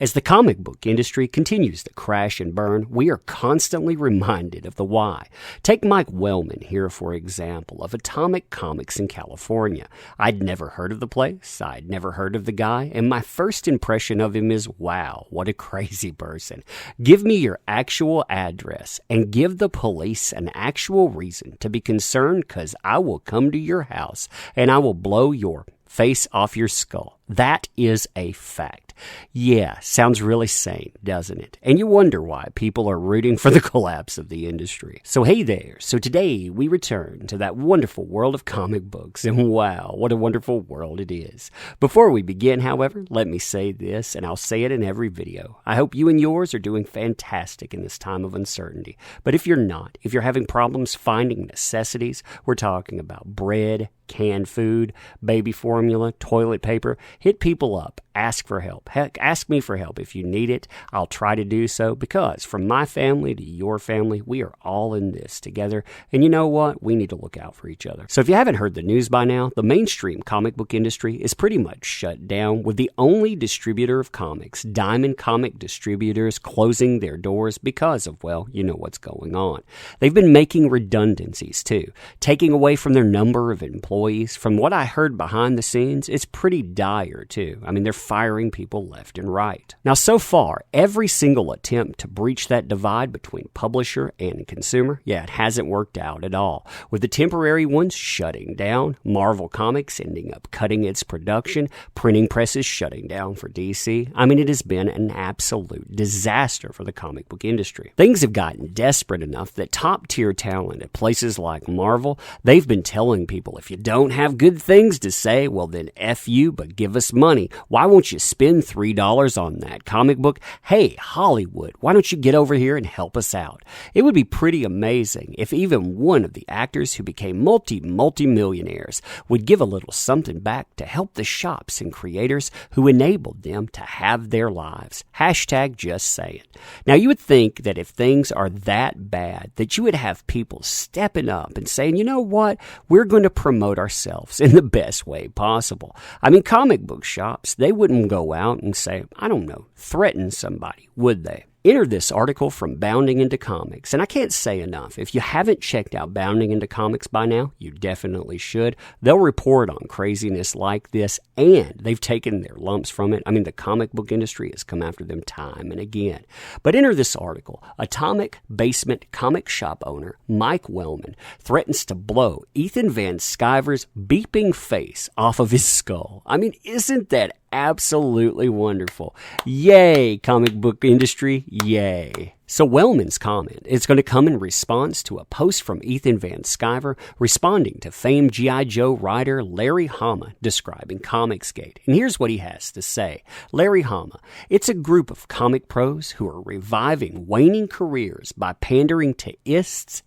As the comic book industry continues to crash and burn, we are constantly reminded of the why. Take Mike Wellman here, for example, of Atomic Comics in California. I'd never heard of the place, I'd never heard of the guy, and my first impression of him is, wow, what a crazy person. Give me your actual address and give the police an actual reason to be concerned, because I will come to your house and I will blow your face off your skull. That is a fact. Yeah, sounds really sane, doesn't it? And you wonder why people are rooting for the collapse of the industry. So hey there. So today we return to that wonderful world of comic books. And wow, what a wonderful world it is. Before we begin, however, let me say this, and I'll say it in every video. I hope you and yours are doing fantastic in this time of uncertainty. But if you're not, if you're having problems finding necessities, we're talking about bread, canned food, baby formula, toilet paper, hit people up. Ask for help. Heck, ask me for help if you need it. I'll try to do so, because from my family to your family, we are all in this together. And you know what? We need to look out for each other. So if you haven't heard the news by now, the mainstream comic book industry is pretty much shut down, with the only distributor of comics, Diamond Comic Distributors, closing their doors because of, well, you know what's going on. They've been making redundancies too, taking away from their number of employees. From what I heard behind the scenes, it's pretty dire too. I mean, they're firing people left and right. Now, so far, every single attempt to breach that divide between publisher and consumer, it hasn't worked out at all. With the temporary ones shutting down, Marvel Comics ending up cutting its production, printing presses shutting down for DC. I mean, it has been an absolute disaster for the comic book industry. Things have gotten desperate enough that top-tier talent at places like Marvel, they've been telling people, if you don't have good things to say, well then F you, but give us money. Why won't you spend $3 on that comic book? Hey, Hollywood, why don't you get over here and help us out? It would be pretty amazing if even one of the actors who became multi-millionaires would give a little something back to help the shops and creators who enabled them to have their lives. Hashtag just saying. Now, you would think that if things are that bad, that you would have people stepping up and saying, you know what, we're going to promote ourselves in the best way possible. I mean, comic book shops, they wouldn't go out and say, I don't know, threaten somebody, would they? Enter this article from Bounding Into Comics, and I can't say enough. If you haven't checked out Bounding Into Comics by now, you definitely should. They'll report on craziness like this, and they've taken their lumps from it. I mean, the comic book industry has come after them time and again. But enter this article. Atomic Basement comic shop owner Mike Wellman threatens to blow Ethan Van Sciver's beeping face off of his skull. I mean, isn't that absolutely wonderful? Yay, comic book industry, yay. So Wellman's comment is going to come in response to a post from Ethan Van Sciver responding to famed G.I. Joe writer Larry Hama describing Comicsgate. And here's what he has to say. Larry Hama, it's a group of comic pros who are reviving waning careers by pandering to ists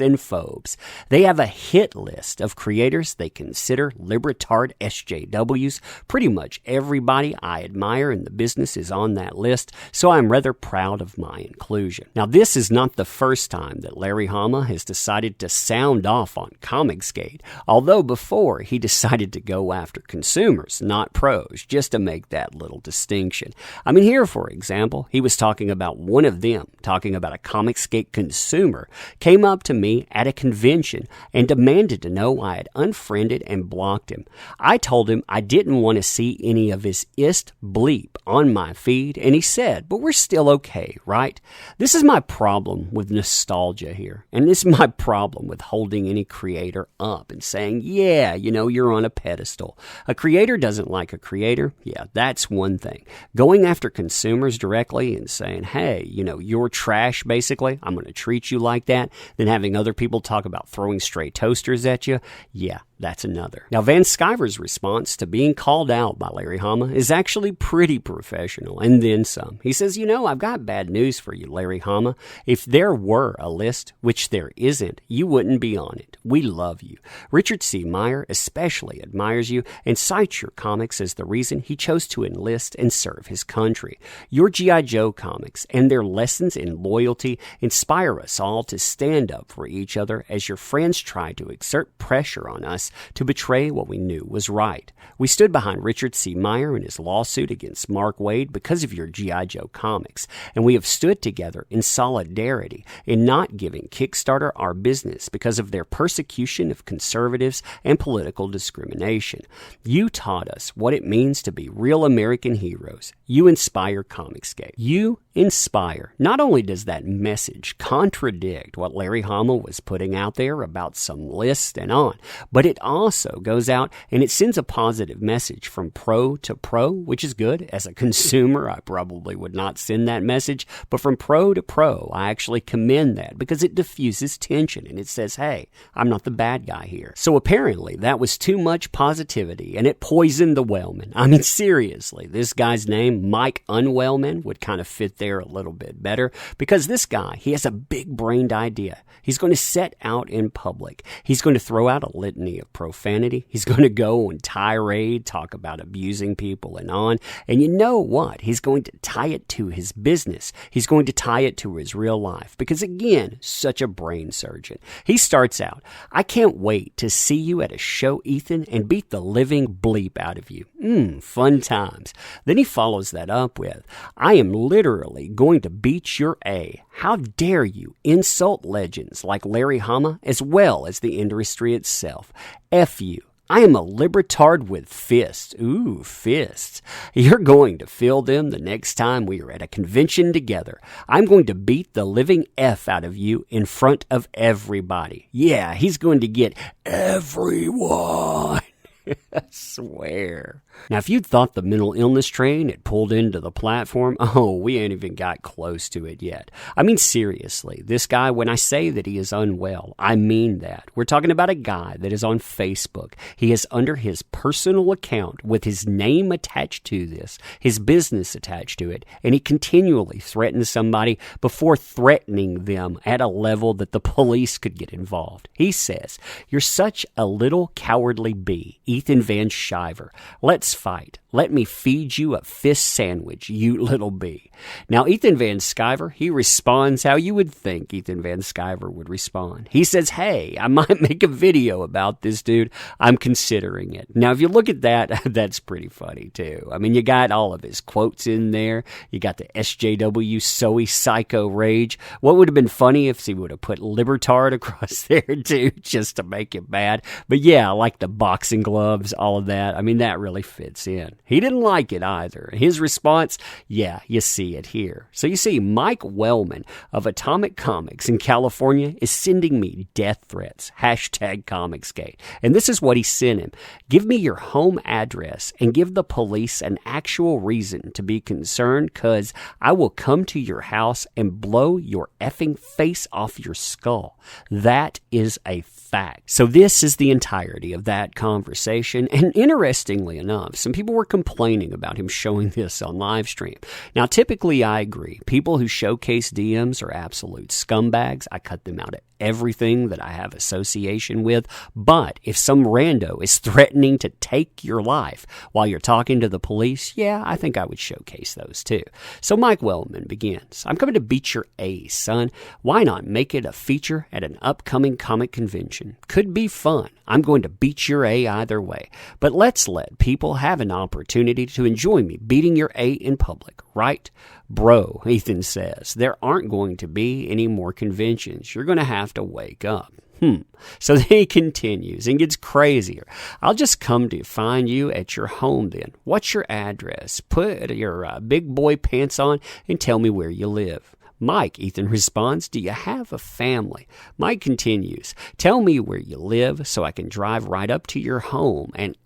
and phobes. They have a hit list of creators they consider libertard SJWs. Pretty much everybody I admire in the business is on that list, so I'm rather proud of my inclusion. Now, this is not the first time that Larry Hama has decided to sound off on Comicsgate, although before he decided to go after consumers, not pros, just to make that little distinction. I mean, here, for example, he was talking about one of them, talking about a Comicsgate consumer, came up to me at a convention and demanded to know I had unfriended and blocked him. I told him I didn't want to see any of his ist bleep on my feed, and he said, but we're still okay, right? This is my problem with nostalgia here, and this is my problem with holding any creator up and saying, yeah, you know, you're on a pedestal. A creator doesn't like a creator, yeah, that's one thing. Going after consumers directly and saying, hey, you know, you're trash, basically, I'm going to treat you like that, then having other people talk about throwing stray toasters at you, yeah, that's another. Now, Van Sciver's response to being called out by Larry Hama is actually pretty professional, and then some. He says, you know, I've got bad news for you, Larry Hama. If there were a list, which there isn't, you wouldn't be on it. We love you. Richard C. Meyer especially admires you and cites your comics as the reason he chose to enlist and serve his country. Your G.I. Joe comics and their lessons in loyalty inspire us all to stand up for each other as your friends try to exert pressure on us us to betray what we knew was right. We stood behind Richard C. Meyer in his lawsuit against Mark Waid because of your G.I. Joe comics, and we have stood together in solidarity in not giving Kickstarter our business because of their persecution of conservatives and political discrimination. You taught us what it means to be real American heroes. You inspire Comicsgate. You inspire. Not only does that message contradict what Larry Hama was putting out there about some list and on, but it also goes out and it sends a positive message from pro to pro, which is good. As a consumer, I probably would not send that message, but from pro to pro, I actually commend that because it diffuses tension and it says, hey, I'm not the bad guy here. So apparently that was too much positivity and it poisoned the Wellman. I mean, seriously, this guy's name, Mike Unwellman, would kind of fit there a little bit better because this guy, he has a big-brained idea. He's going to set out in public. He's going to throw out a litany of profanity. He's going to go and tirade, talk about abusing people and on. And you know what? He's going to tie it to his business. He's going to tie it to his real life because, again, such a brain surgeon. He starts out, I can't wait to see you at a show, Ethan, and beat the living bleep out of you. Fun times. Then he follows that up with, I am literally going to beat your A. How dare you insult legends like Larry Hama as well as the industry itself. F you. I am a libertard with fists. Ooh, fists. You're going to feel them the next time we are at a convention together. I'm going to beat the living F out of you in front of everybody. Yeah, he's going to get everyone. I swear. Now, if you'd thought the mental illness train had pulled into the platform, we ain't even got close to it yet. I mean, seriously, this guy, when I say that he is unwell, I mean that. We're talking about a guy that is on Facebook. He is under his personal account with his name attached to this, his business attached to it, and he continually threatens somebody before threatening them at a level that the police could get involved. He says, you're such a little cowardly bee, Ethan Van Sciver. Let's fight. Let me feed you a fist sandwich, you little bee. Now, Ethan Van Sciver, he responds how you would think Ethan Van Sciver would respond. He says, hey, I might make a video about this dude. I'm considering it. Now, if you look at that, that's pretty funny, too. I mean, you got all of his quotes in there. You got the SJW Soey Psycho Rage. What would have been funny if he would have put Libertard across there, too, just to make it bad. But yeah, like the boxing gloves, all of that. I mean, that really fits in. He didn't like it either. His response, yeah, you see it here. So you see, Mike Wellman of Atomic Comics in California is sending me death threats, #Comicsgate. And this is what he sent him. Give me your home address and give the police an actual reason to be concerned, because I will come to your house and blow your effing face off your skull. That is a fact. So this is the entirety of that conversation. And interestingly enough, some people were complaining about him showing this on live stream. Now, typically I agree. People who showcase DMs are absolute scumbags. I cut them out at everything that I have association with. But if some rando is threatening to take your life while you're talking to the police, yeah, I think I would showcase those too. So Mike Wellman begins. I'm coming to beat your A, son. Why not make it a feature at an upcoming comic convention? Could be fun. I'm going to beat your A either way. But let's let people have an opportunity to enjoy me beating your A in public, right? Bro, Ethan says, there aren't going to be any more conventions. You're going to have to wake up. So then he continues and gets crazier. I'll just come to find you at your home then. What's your address? Put your big boy pants on and tell me where you live. Mike, Ethan responds, do you have a family? Mike continues, tell me where you live so I can drive right up to your home and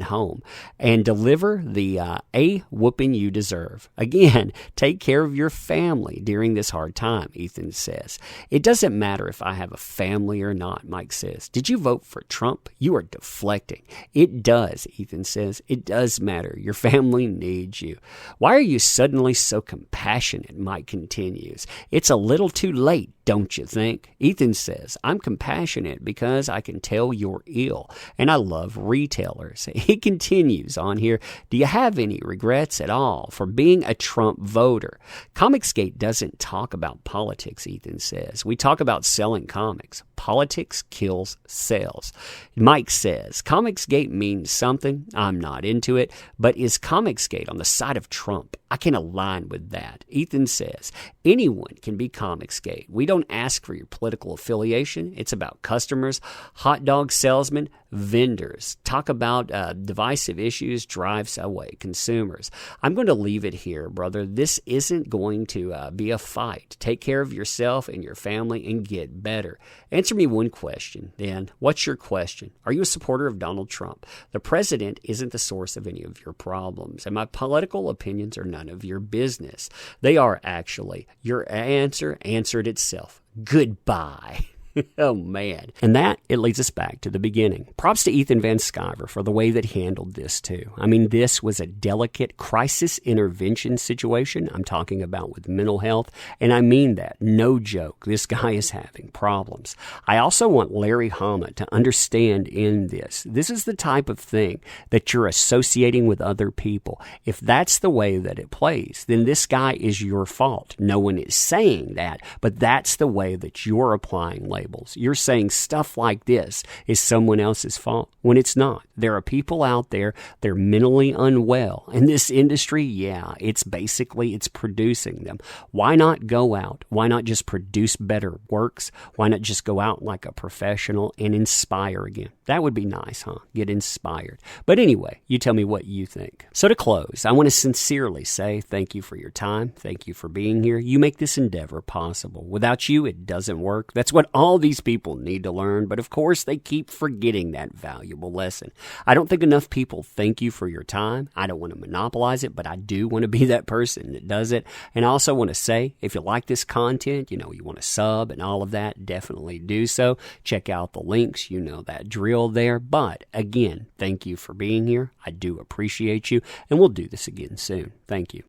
home and deliver the A whooping you deserve. Again, take care of your family during this hard time, Ethan says. It doesn't matter if I have a family or not, Mike says. Did you vote for Trump? You are deflecting. It does, Ethan says. It does matter. Your family needs you. Why are you suddenly so compassionate? Mike continues. It's a little too late, don't you think? Ethan says, I'm compassionate because I can tell you're ill, and I love retailers. He continues on here, do you have any regrets at all for being a Trump voter? Comicsgate doesn't talk about politics, Ethan says. We talk about selling comics. Politics kills sales. Mike says, Comicsgate means something. I'm not into it, but is Comicsgate on the side of Trump? I can align with that. Ethan says, anyone can be Comicsgate. We don't ask for your political affiliation. It's about customers, hot dog salesmen, vendors. Talk about divisive issues drives away consumers. I'm going to leave it here, brother. This isn't going to be a fight. Take care of yourself and your family and get better. Answer me one question, then. What's your question? Are you a supporter of Donald Trump? The president isn't the source of any of your problems, and my political opinions are none of your business. They are actually. Your answer answered itself. Goodbye. Oh, man. And that, it leads us back to the beginning. Props to Ethan Van Sciver for the way that he handled this, too. I mean, this was a delicate crisis intervention situation I'm talking about with mental health, and I mean that. No joke. This guy is having problems. I also want Larry Hama to understand in this. This is the type of thing that you're associating with other people. If that's the way that it plays, then this guy is your fault. No one is saying that, but that's the way that you're applying labels. You're saying stuff like this is someone else's fault when it's not. There are people out there, they're mentally unwell. And this industry, it's producing them. Why not go out? Why not just produce better works? Why not just go out like a professional and inspire again? That would be nice, huh? Get inspired. But anyway, you tell me what you think. So to close, I want to sincerely say thank you for your time. Thank you for being here. You make this endeavor possible. Without you, it doesn't work. That's what all these people need to learn, but of course they keep forgetting that valuable lesson. I don't think enough people thank you for your time. I don't want to monopolize it, but I do want to be that person that does it. And I also want to say, if you like this content, you want to sub and all of that, definitely do so. Check out the links, that drill there. But again, thank you for being here. I do appreciate you, and we'll do this again soon. Thank you.